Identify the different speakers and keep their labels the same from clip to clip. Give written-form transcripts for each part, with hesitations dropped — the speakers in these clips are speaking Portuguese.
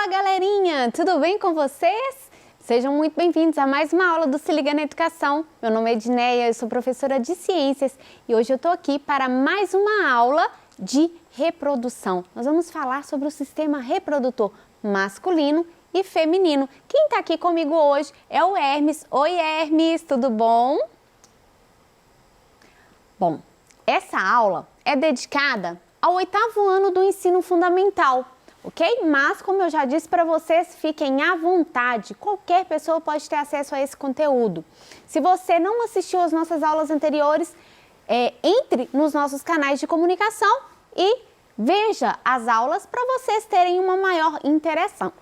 Speaker 1: Fala, galerinha! Tudo bem com vocês? Sejam muito bem-vindos a mais uma aula do Se Liga na Educação. Meu nome é Edneia, eu sou professora de Ciências e hoje eu estou aqui para mais uma aula de reprodução. Nós vamos falar sobre o sistema reprodutor masculino e feminino. Quem está aqui comigo hoje é o Hermes. Oi, Hermes, tudo bom? Bom, essa aula é dedicada ao 8º ano do ensino fundamental, ok? Mas, como eu já disse para vocês, fiquem à vontade, qualquer pessoa pode ter acesso a esse conteúdo. Se você não assistiu às nossas aulas anteriores, entre nos nossos canais de comunicação e veja as aulas para vocês terem uma maior interação.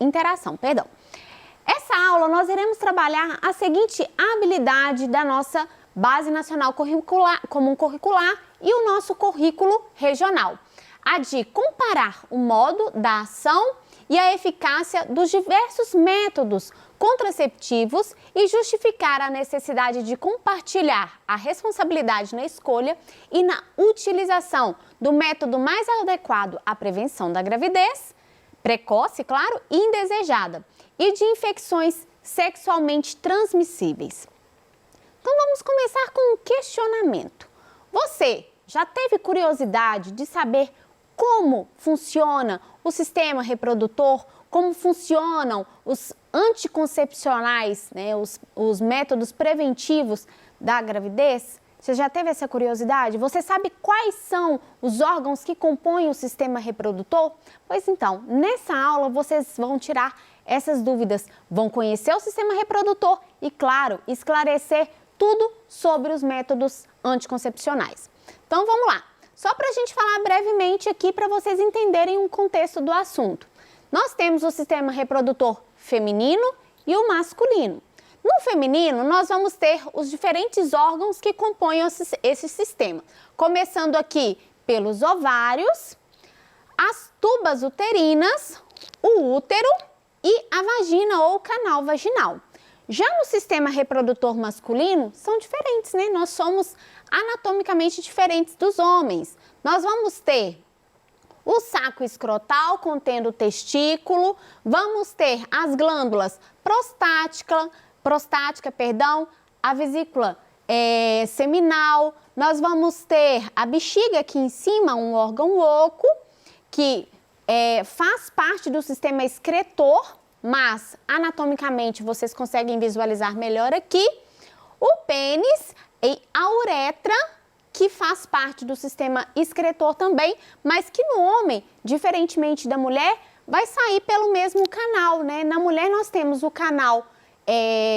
Speaker 1: Essa aula nós iremos trabalhar a seguinte habilidade da nossa Base Nacional Comum Curricular e o nosso currículo regional. A de comparar o modo da ação e a eficácia dos diversos métodos contraceptivos e justificar a necessidade de compartilhar a responsabilidade na escolha e na utilização do método mais adequado à prevenção da gravidez, precoce, claro, e indesejada, e de infecções sexualmente transmissíveis. Então vamos começar com um questionamento. Você já teve curiosidade de saber como funciona o sistema reprodutor, como funcionam os anticoncepcionais, né, os métodos preventivos da gravidez? Você já teve essa curiosidade? Você sabe quais são os órgãos que compõem o sistema reprodutor? Pois então, nessa aula vocês vão tirar essas dúvidas, vão conhecer o sistema reprodutor e, claro, esclarecer tudo sobre os métodos anticoncepcionais. Então, vamos lá. Só para a gente falar brevemente aqui para vocês entenderem o contexto do assunto. Nós temos o sistema reprodutor feminino e o masculino. No feminino, nós vamos ter os diferentes órgãos que compõem esse sistema. Começando aqui pelos ovários, as tubas uterinas, o útero e a vagina ou canal vaginal. Já no sistema reprodutor masculino, são diferentes, né? Nós somos anatomicamente diferentes dos homens. Nós vamos ter o saco escrotal contendo o testículo, vamos ter as glândulas prostática, a vesícula seminal, nós vamos ter a bexiga aqui em cima, um órgão oco, que faz parte do sistema excretor, mas anatomicamente vocês conseguem visualizar melhor aqui, o pênis e a uretra, que faz parte do sistema excretor também, mas que no homem, diferentemente da mulher, vai sair pelo mesmo canal, né? Na mulher nós temos o canal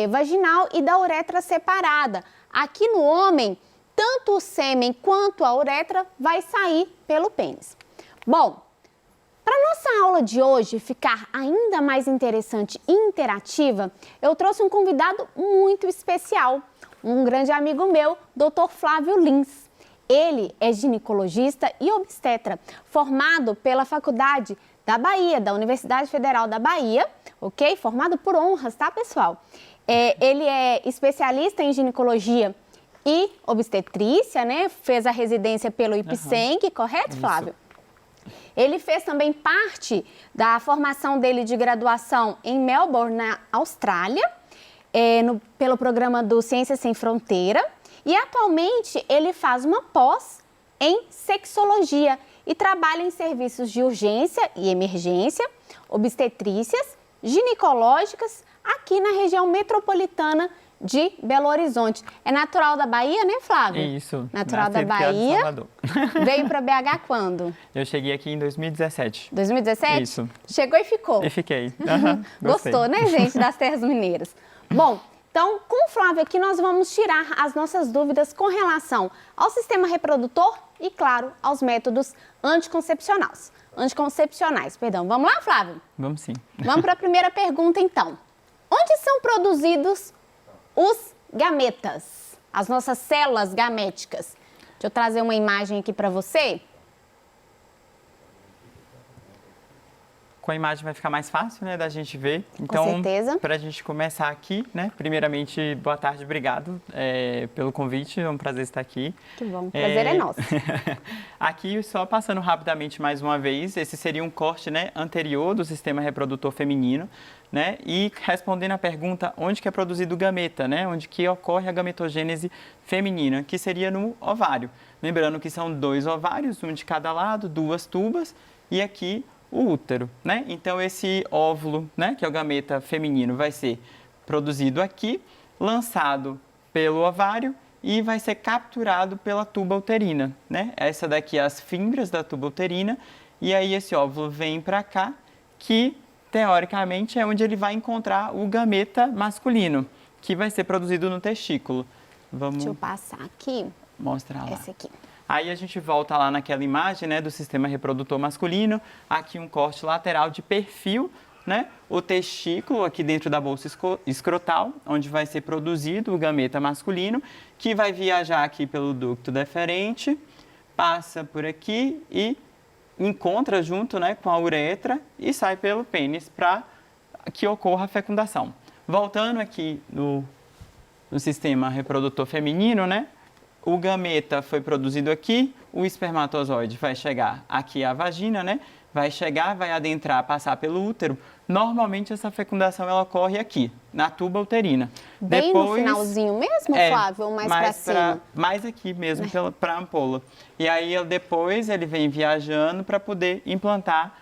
Speaker 1: vaginal e da uretra separada. Aqui no homem, tanto o sêmen quanto a uretra vai sair pelo pênis. Bom, para nossa aula de hoje ficar ainda mais interessante e interativa, eu trouxe um convidado muito especial, um grande amigo meu, Dr. Flávio Lins. Ele é ginecologista e obstetra, formado pela Faculdade da Bahia, da Universidade Federal da Bahia, ok? Formado por honras, tá, pessoal? Ele é especialista em ginecologia e obstetrícia, né? Fez a residência pelo IPSENG, correto, Flávio? Isso. Ele fez também parte da formação dele de graduação em Melbourne, na Austrália, pelo programa do Ciências Sem Fronteira. E atualmente ele faz uma pós em sexologia e trabalha em serviços de urgência e emergência, obstetrícias, ginecológicas, aqui na região metropolitana de Belo Horizonte. É natural da Bahia, né, Flávio?
Speaker 2: Isso.
Speaker 1: Natural da Bahia. Veio para BH quando?
Speaker 2: Eu cheguei aqui em 2017.
Speaker 1: 2017?
Speaker 2: Isso.
Speaker 1: Chegou e ficou?
Speaker 2: E fiquei.
Speaker 1: Gostou, né, gente, das terras mineiras? Bom, então, com o Flávio aqui, nós vamos tirar as nossas dúvidas com relação ao sistema reprodutor e, claro, aos métodos anticoncepcionais. Vamos lá, Flávio?
Speaker 2: Vamos sim.
Speaker 1: Vamos para a primeira pergunta, então. Onde são produzidos os gametas, as nossas células gaméticas? Deixa eu trazer uma imagem aqui para você.
Speaker 2: Com a imagem vai ficar mais fácil, né, da gente ver. Então,
Speaker 1: certeza.
Speaker 2: para a gente começar aqui, né, primeiramente, boa tarde, obrigado pelo convite, é um prazer estar aqui.
Speaker 1: Que bom, prazer é nosso.
Speaker 2: Aqui, só passando rapidamente mais uma vez, esse seria um corte, né, anterior do sistema reprodutor feminino, né, e respondendo a pergunta onde que é produzido o gameta, né, onde que ocorre a gametogênese feminina, que seria no ovário. Lembrando que são 2 ovários, um de cada lado, 2 tubas, e aqui o útero, né? Então, esse óvulo, né, que é o gameta feminino, vai ser produzido aqui, lançado pelo ovário e vai ser capturado pela tuba uterina, né? Essa daqui é as fímbrias da tuba uterina e aí esse óvulo vem para cá, que teoricamente é onde ele vai encontrar o gameta masculino, que vai ser produzido no testículo. Vamos
Speaker 1: Deixa eu passar aqui.
Speaker 2: mostrar lá.
Speaker 1: Essa aqui.
Speaker 2: Aí a gente volta lá naquela imagem, né, do sistema reprodutor masculino, aqui um corte lateral de perfil, né, o testículo aqui dentro da bolsa escrotal, onde vai ser produzido o gameta masculino, que vai viajar aqui pelo ducto deferente, passa por aqui e encontra junto, né, com a uretra e sai pelo pênis para que ocorra a fecundação. Voltando aqui no sistema reprodutor feminino, né, o gameta foi produzido aqui, o espermatozoide vai chegar aqui à vagina, né? Vai chegar, vai adentrar, passar pelo útero. Normalmente essa fecundação ela ocorre aqui, na tuba uterina.
Speaker 1: Bem no finalzinho mesmo, Flávio, ou mais para cima?
Speaker 2: Mais aqui mesmo, para a ampola. E aí depois ele vem viajando para poder implantar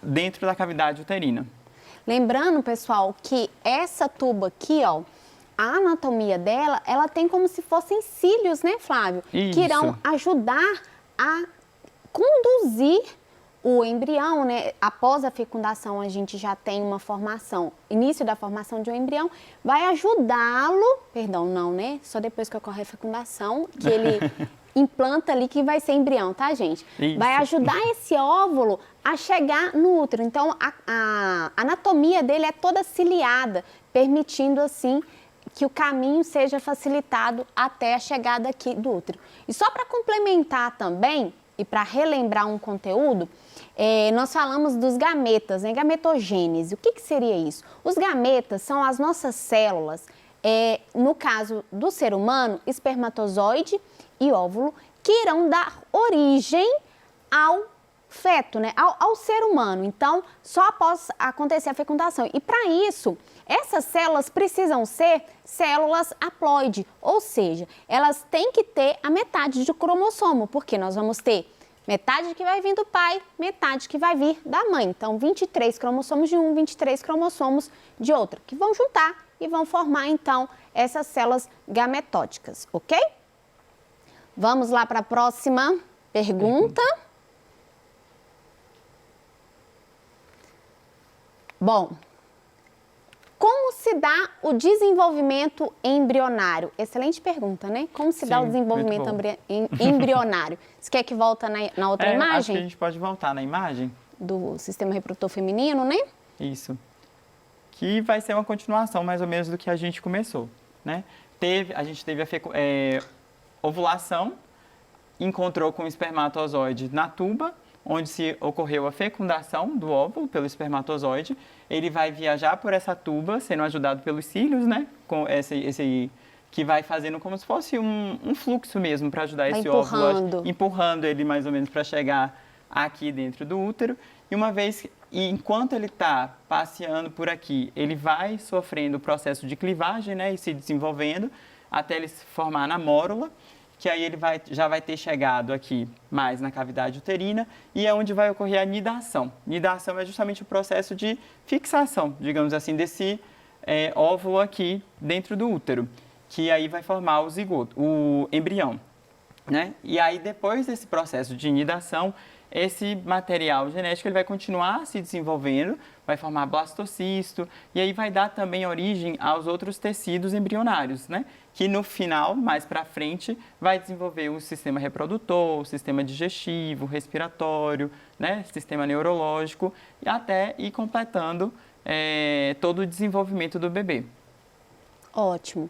Speaker 2: dentro da cavidade uterina.
Speaker 1: Lembrando, pessoal, que essa tuba aqui, ó, a anatomia dela, ela tem como se fossem cílios, né, Flávio?
Speaker 2: Isso.
Speaker 1: Que irão ajudar a conduzir o embrião, né? Após a fecundação, a gente já tem uma formação, início da formação de um embrião, vai ajudá-lo, perdão, não, né? Só depois que ocorre a fecundação, que ele implanta ali que vai ser embrião, tá, gente?
Speaker 2: Isso.
Speaker 1: Vai ajudar esse óvulo a chegar no útero. Então, a anatomia dele é toda ciliada, permitindo, assim, que o caminho seja facilitado até a chegada aqui do útero. E só para complementar também, e para relembrar um conteúdo, nós falamos dos gametas, né? Gametogênese. O que seria isso? Os gametas são as nossas células, no caso do ser humano, espermatozoide e óvulo, que irão dar origem ao feto, né? Ao ser humano. Então, só após acontecer a fecundação. E para isso, essas células precisam ser células haploide, ou seja, elas têm que ter a metade de cromossomo, porque nós vamos ter metade que vai vir do pai, metade que vai vir da mãe. Então, 23 cromossomos de um, 23 cromossomos de outro, que vão juntar e vão formar, então, essas células gametóticas, ok? Vamos lá para a próxima pergunta. Bom, como se dá o desenvolvimento embrionário? Excelente pergunta, né? Como se dá o desenvolvimento embrionário? Você quer que volta na outra imagem?
Speaker 2: Acho que a gente pode voltar na imagem.
Speaker 1: Do sistema reprodutor feminino, né?
Speaker 2: Isso. Que vai ser uma continuação, mais ou menos, do que a gente começou, né? A gente teve a ovulação, encontrou com o espermatozoide na tuba, onde se ocorreu a fecundação do óvulo pelo espermatozoide. Ele vai viajar por essa tuba, sendo ajudado pelos cílios, né? Com esse que vai fazendo como se fosse um fluxo mesmo para ajudar esse óvulo, empurrando ele mais ou menos para chegar aqui dentro do útero. E enquanto ele está passeando por aqui, ele vai sofrendo o processo de clivagem, né? E se desenvolvendo até ele se formar na mórula, que aí ele já vai ter chegado aqui mais na cavidade uterina e é onde vai ocorrer a nidação. Nidação é justamente o processo de fixação, digamos assim, desse óvulo aqui dentro do útero, que aí vai formar o zigoto, o embrião, né? E aí depois desse processo de nidação, esse material genético ele vai continuar se desenvolvendo, vai formar blastocisto e aí vai dar também origem aos outros tecidos embrionários, né? Que no final, mais para frente, vai desenvolver o sistema reprodutor, o sistema digestivo, respiratório, né? Sistema neurológico e até ir completando todo o desenvolvimento do bebê.
Speaker 1: Ótimo.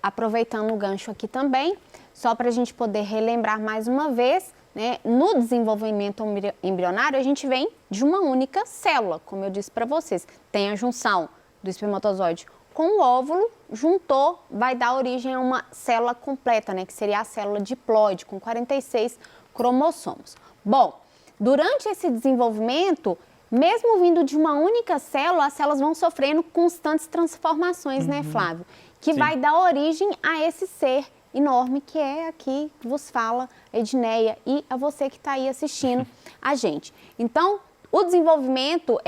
Speaker 1: Aproveitando o gancho aqui também, só para a gente poder relembrar mais uma vez, né, no desenvolvimento embrionário, a gente vem de uma única célula, como eu disse para vocês. Tem a junção do espermatozoide com o óvulo, juntou, vai dar origem a uma célula completa, né, que seria a célula diploide, com 46 cromossomos. Bom, durante esse desenvolvimento, mesmo vindo de uma única célula, as células vão sofrendo constantes transformações, né, Flávio? Que
Speaker 2: Sim.
Speaker 1: vai dar origem a esse ser enorme que é aqui que vos fala, Edneia, e a você que está aí assistindo a gente. Então, o desenvolvimento,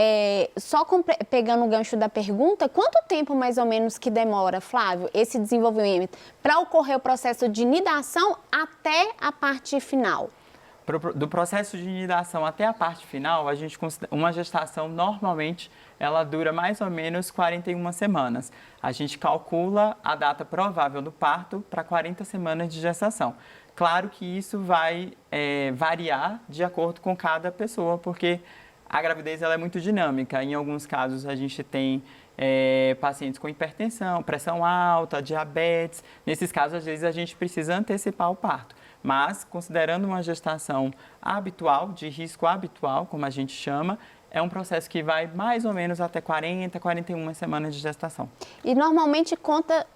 Speaker 1: pegando o gancho da pergunta, quanto tempo mais ou menos que demora, Flávio, esse desenvolvimento para ocorrer o processo de nidação até a parte final?
Speaker 2: Do processo de nidação até a parte final, a gente uma gestação normalmente ela dura mais ou menos 41 semanas. A gente calcula a data provável do parto para 40 semanas de gestação. Claro que isso vai variar de acordo com cada pessoa, porque a gravidez ela é muito dinâmica. Em alguns casos a gente tem pacientes com hipertensão, pressão alta, diabetes. Nesses casos, às vezes, a gente precisa antecipar o parto. Mas, considerando uma gestação habitual, de risco habitual, como a gente chama, é um processo que vai mais ou menos até 40, 41 semanas de gestação.
Speaker 1: E normalmente conta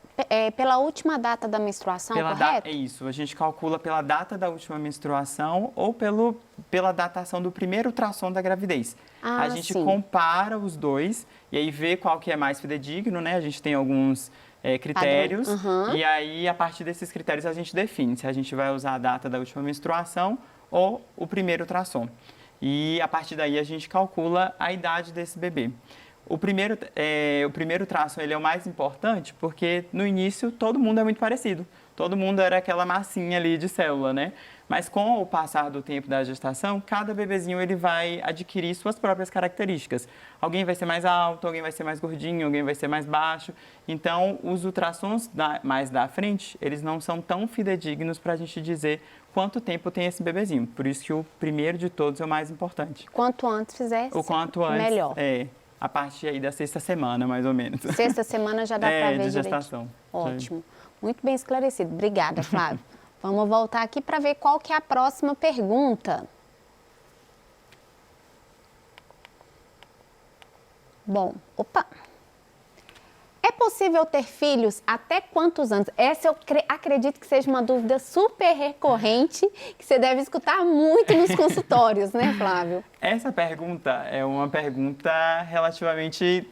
Speaker 1: pela última data da menstruação, correto?
Speaker 2: É isso, a gente calcula pela data da última menstruação ou pela datação do primeiro ultrassom da gravidez. A gente compara os dois e aí vê qual que é mais fidedigno, né? A gente tem alguns critérios e aí, a partir desses critérios, a gente define se a gente vai usar a data da última menstruação ou o primeiro ultrassom. E, a partir daí, a gente calcula a idade desse bebê. O primeiro ultrassom ele é o mais importante porque, no início, todo mundo é muito parecido. Todo mundo era aquela massinha ali de célula, né? Mas, com o passar do tempo da gestação, cada bebezinho ele vai adquirir suas próprias características. Alguém vai ser mais alto, alguém vai ser mais gordinho, alguém vai ser mais baixo. Então, os ultrassons mais da frente, eles não são tão fidedignos para a gente dizer quanto tempo tem esse bebezinho. Por isso que o primeiro de todos é o mais importante.
Speaker 1: Quanto antes fizer,
Speaker 2: o quanto antes,
Speaker 1: melhor.
Speaker 2: A partir aí da sexta semana, mais ou menos.
Speaker 1: Sexta semana já dá para ver
Speaker 2: de gestação.
Speaker 1: Ótimo. Muito bem esclarecido. Obrigada, Flávio. Vamos voltar aqui para ver qual que é a próxima pergunta. Bom, é possível ter filhos até quantos anos? Essa eu acredito que seja uma dúvida super recorrente, que você deve escutar muito nos consultórios, né, Flávio?
Speaker 2: Essa pergunta é uma pergunta relativamente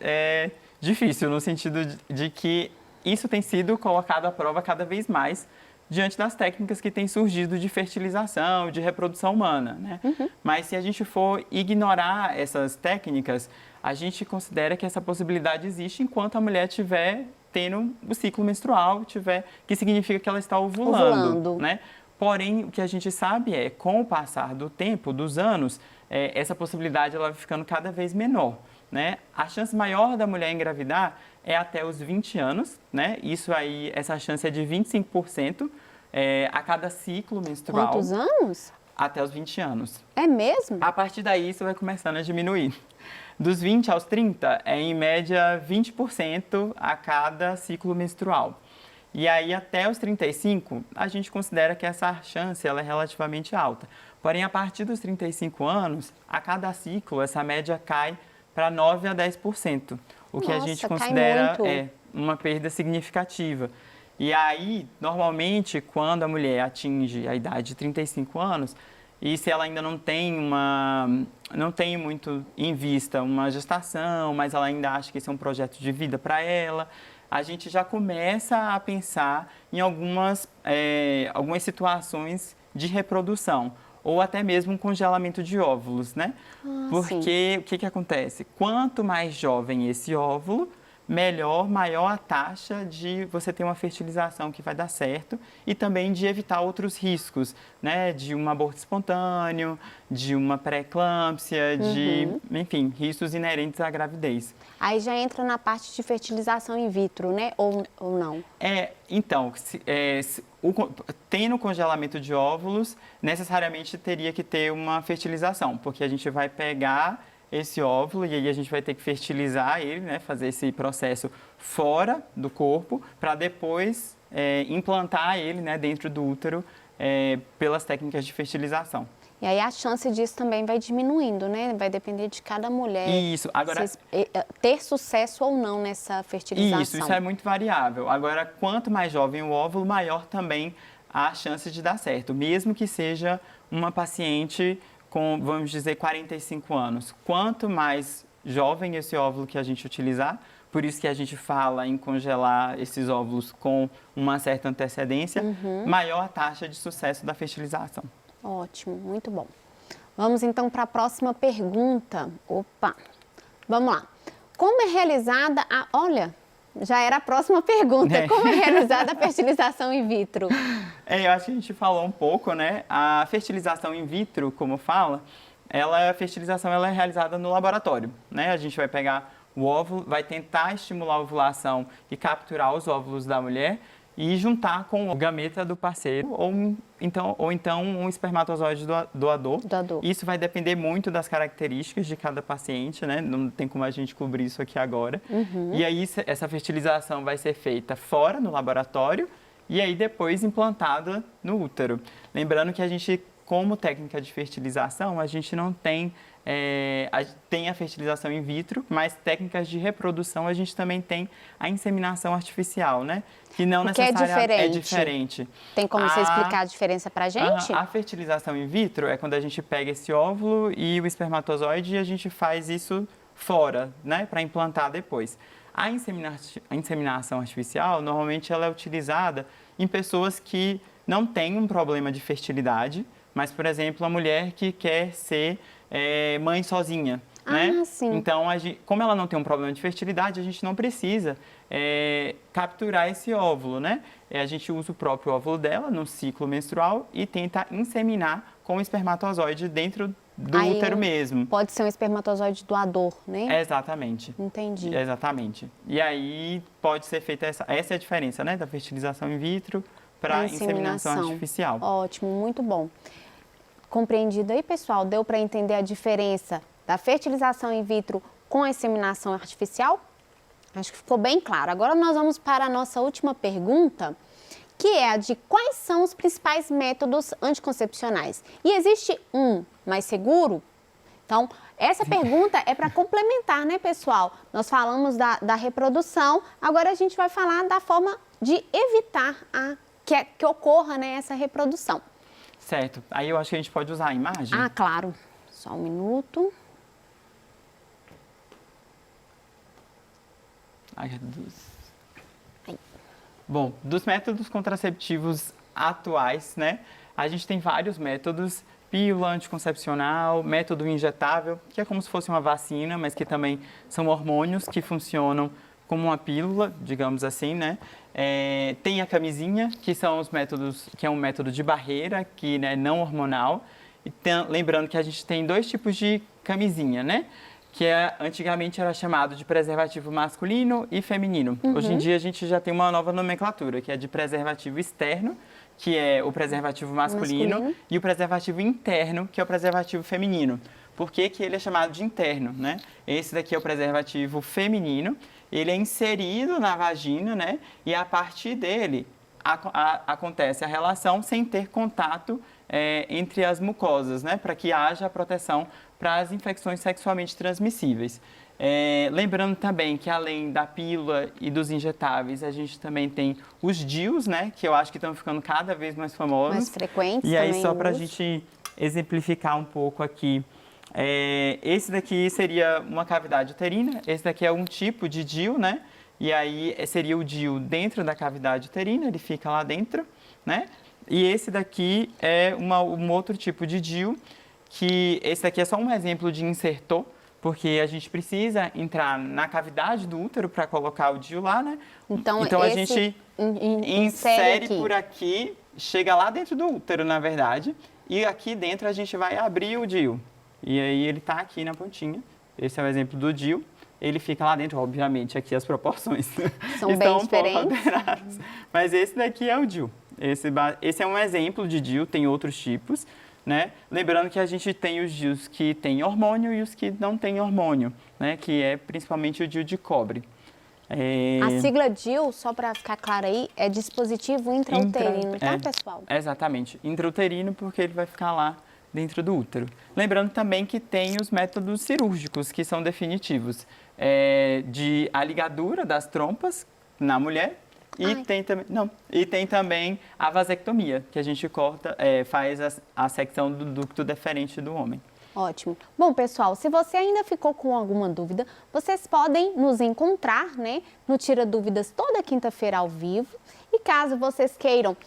Speaker 2: difícil, no sentido de que isso tem sido colocado à prova cada vez mais diante das técnicas que têm surgido de fertilização, de reprodução humana, né? Mas se a gente for ignorar essas técnicas, a gente considera que essa possibilidade existe enquanto a mulher estiver tendo o ciclo menstrual, que significa que ela está ovulando, né? Porém, o que a gente sabe é, com o passar do tempo, dos anos, essa possibilidade ela vai ficando cada vez menor, né? A chance maior da mulher engravidar é até os 20 anos, né? Isso aí, essa chance é de 25% a cada ciclo menstrual.
Speaker 1: Quantos anos?
Speaker 2: Até os 20 anos.
Speaker 1: É mesmo?
Speaker 2: A partir daí, isso vai começando a diminuir. Dos 20 aos 30, é em média 20% a cada ciclo menstrual. E aí, até os 35, a gente considera que essa chance ela é relativamente alta. Porém, a partir dos 35 anos, a cada ciclo, essa média cai para 9 a 10%. O que a gente considera uma perda significativa. E aí, normalmente, quando a mulher atinge a idade de 35 anos, e se ela ainda não tem muito em vista uma gestação, mas ela ainda acha que esse é um projeto de vida para ela, a gente já começa a pensar em algumas situações de reprodução, ou até mesmo um congelamento de óvulos, né? Porque o que acontece? Quanto mais jovem esse óvulo, maior a taxa de você ter uma fertilização que vai dar certo e também de evitar outros riscos, né? De um aborto espontâneo, de uma pré-eclâmpsia, enfim, riscos inerentes à gravidez.
Speaker 1: Aí já entra na parte de fertilização in vitro, né? Ou não?
Speaker 2: Então, tendo congelamento de óvulos, necessariamente teria que ter uma fertilização, porque a gente vai pegar esse óvulo e aí a gente vai ter que fertilizar ele, né, fazer esse processo fora do corpo para depois implantar ele, né, dentro do útero pelas técnicas de fertilização.
Speaker 1: E aí a chance disso também vai diminuindo, né? Vai depender de cada mulher.
Speaker 2: Isso, agora...
Speaker 1: ter sucesso ou não nessa fertilização.
Speaker 2: Isso é muito variável. Agora, quanto mais jovem o óvulo, maior também a chance de dar certo, mesmo que seja uma paciente com, vamos dizer, 45 anos. Quanto mais jovem esse óvulo que a gente utilizar, por isso que a gente fala em congelar esses óvulos com uma certa antecedência, maior a taxa de sucesso da fertilização.
Speaker 1: Ótimo, muito bom. Vamos então para a próxima pergunta. Opa, vamos lá. Como é realizada a... Olha, já era a próxima pergunta. Como é realizada a fertilização in vitro?
Speaker 2: Eu acho que a gente falou um pouco, né? A fertilização in vitro, como fala, a fertilização ela é realizada no laboratório, né? A gente vai pegar o óvulo, vai tentar estimular a ovulação e capturar os óvulos da mulher e juntar com o gameta do parceiro ou então um espermatozoide doador. Isso vai depender muito das características de cada paciente, né? Não tem como a gente cobrir isso aqui agora. E aí essa fertilização vai ser feita fora, no laboratório, e aí depois implantada no útero. Lembrando que a gente, como técnica de fertilização, a gente não tem... tem a fertilização in vitro, mas técnicas de reprodução a gente também tem a inseminação artificial, né? Que não necessariamente é diferente.
Speaker 1: Tem como você explicar a diferença pra gente?
Speaker 2: A fertilização in vitro é quando a gente pega esse óvulo e o espermatozoide e a gente faz isso fora, né? Para implantar depois. A inseminação artificial, normalmente ela é utilizada em pessoas que não têm um problema de fertilidade, mas, por exemplo, a mulher que quer ser mãe sozinha, né?
Speaker 1: Sim.
Speaker 2: Então, como ela não tem um problema de fertilidade, a gente não precisa capturar esse óvulo, né? A gente usa o próprio óvulo dela no ciclo menstrual e tenta inseminar com o espermatozoide dentro do útero mesmo.
Speaker 1: Pode ser um espermatozoide doador, né?
Speaker 2: Exatamente.
Speaker 1: Entendi.
Speaker 2: Exatamente. E aí pode ser feita essa é a diferença, né? Da fertilização in vitro para a inseminação artificial.
Speaker 1: Ótimo, muito bom. Compreendido aí, pessoal? Deu para entender a diferença da fertilização in vitro com a inseminação artificial? Acho que ficou bem claro. Agora nós vamos para a nossa última pergunta, que é a de quais são os principais métodos anticoncepcionais. E existe um mais seguro? Então, essa pergunta é para complementar, né, pessoal? Nós falamos da reprodução, agora a gente vai falar da forma de evitar que ocorra, né, essa reprodução.
Speaker 2: Certo. Aí eu acho que a gente pode usar a imagem.
Speaker 1: Claro. Só um minuto.
Speaker 2: Bom, dos métodos contraceptivos atuais, né? A gente tem vários métodos. Pílula anticoncepcional, método injetável, que é como se fosse uma vacina, mas que também são hormônios que funcionam como uma pílula, digamos assim, né? Tem a camisinha, que são os métodos, que é um método de barreira, que é não hormonal. E lembrando que a gente tem dois tipos de camisinha, né? Que antigamente era chamado de preservativo masculino e feminino. Hoje em dia a gente já tem uma nova nomenclatura, que é de preservativo externo, que é o preservativo masculino, e o preservativo interno, que é o preservativo feminino. Por que ele é chamado de interno, né? Esse daqui é o preservativo feminino, ele é inserido na vagina, né? E a partir dele acontece a relação sem ter contato entre as mucosas, né? Para que haja proteção para as infecções sexualmente transmissíveis. Lembrando também que além da pílula e dos injetáveis, a gente também tem os DIUs, né? Que eu acho que estão ficando cada vez mais famosos.
Speaker 1: Mais frequentes.
Speaker 2: E aí, só para a gente exemplificar um pouco aqui, esse daqui seria uma cavidade uterina, esse daqui é um tipo de DIU, né? E aí seria o DIU dentro da cavidade uterina, ele fica lá dentro, né? E esse daqui é um outro tipo de DIU, que esse daqui é só um exemplo de insertor, porque a gente precisa entrar na cavidade do útero para colocar o DIU lá, né?
Speaker 1: Então
Speaker 2: a gente insere por aqui, chega lá dentro do útero, na verdade, e aqui dentro a gente vai abrir o DIU. E aí ele está aqui na pontinha. Esse é o exemplo do DIU. Ele fica lá dentro, obviamente, aqui as proporções
Speaker 1: são
Speaker 2: estão
Speaker 1: bem
Speaker 2: um
Speaker 1: diferentes.
Speaker 2: pouco alteradas. Mas esse daqui é o DIU. Esse é um exemplo de DIU, tem outros tipos, né? Lembrando que a gente tem os DIUs que têm hormônio e os que não têm hormônio, né? Que é principalmente o DIU de cobre.
Speaker 1: A sigla DIU, só para ficar claro aí, é dispositivo intrauterino, tá, pessoal?
Speaker 2: Exatamente. Intrauterino porque ele vai ficar lá dentro do útero. Lembrando também que tem os métodos cirúrgicos, que são definitivos, de a ligadura das trompas na mulher e tem também a vasectomia, que a gente corta, faz a secção do ducto deferente do homem.
Speaker 1: Ótimo. Bom, pessoal, se você ainda ficou com alguma dúvida, vocês podem nos encontrar, né, no Tira Dúvidas toda quinta-feira ao vivo. E caso vocês queiram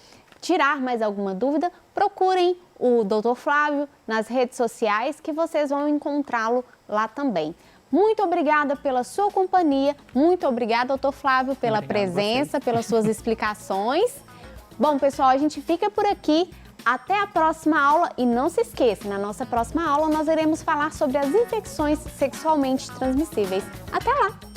Speaker 1: tirar mais alguma dúvida, procurem o Dr. Flávio nas redes sociais, que vocês vão encontrá-lo lá também. Muito obrigada pela sua companhia, muito obrigada, Dr. Flávio, pela presença, pelas suas explicações. Bom, pessoal, a gente fica por aqui. Até a próxima aula e não se esqueça, na nossa próxima aula nós iremos falar sobre as infecções sexualmente transmissíveis. Até lá!